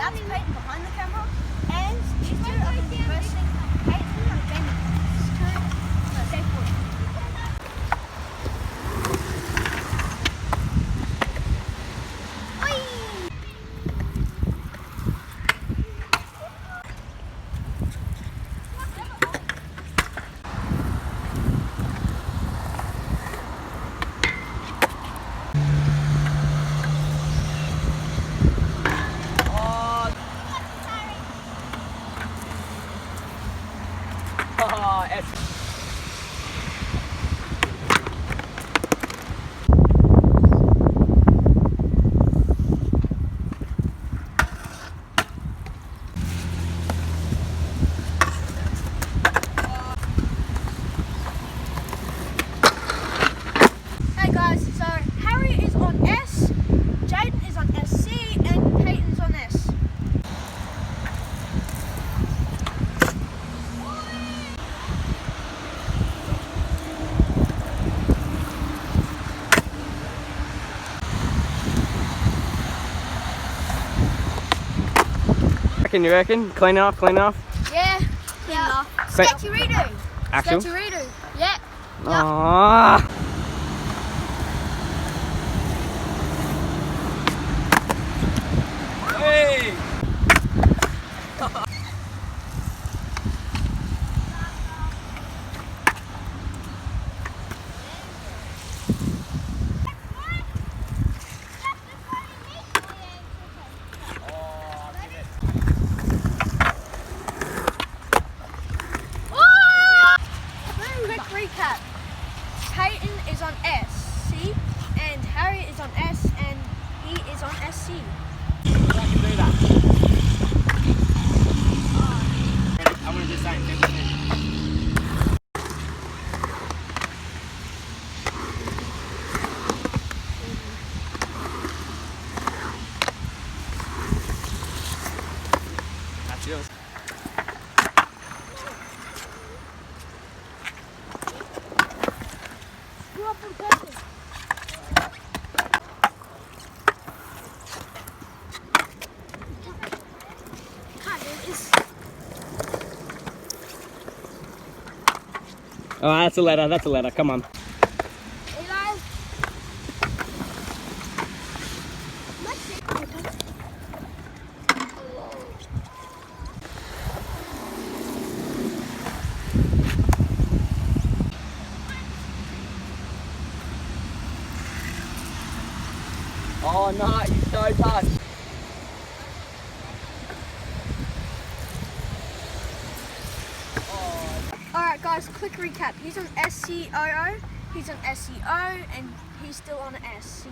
That's Peyton behind the camera, and these two are going to be versing Peyton and Jamie. Skateboard. Hey guys, so Harry is on S, Jaden is on SC, and Peyton is on S. You reckon? Clean off, clean off? Yeah, yeah. Sketchy redo. Actual? Sketchy redo. Yeah. Aww. Hey! Quick recap. Peyton is on SC, and Harry is on S, and he is on SC. I can do that. I'm going to do the same. That's yours. Oh, that's a letter, that's a letter, come on. Oh no, he's so touched. Alright guys, quick recap. He's on SCOO, he's on SEO, and he's still on SC.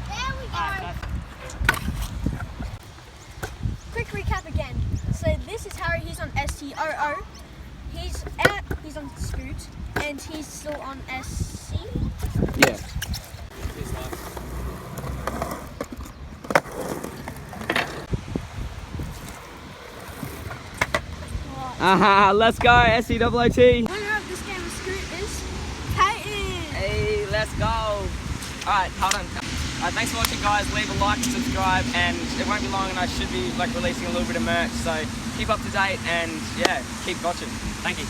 There we go. Quick recap again. So this is Harry, he's on SCOO, he's on Scoot, and he's still on SC. Yeah. Aha, let's go, SCOOT. Winner of this game of Scoot is Peyton. Hey, let's go. Alright, hold on. Alright, thanks for watching guys. Leave a like, subscribe, and it won't be long and I should be like releasing a little bit of merch, so keep up to date and yeah, keep watching. Thank you.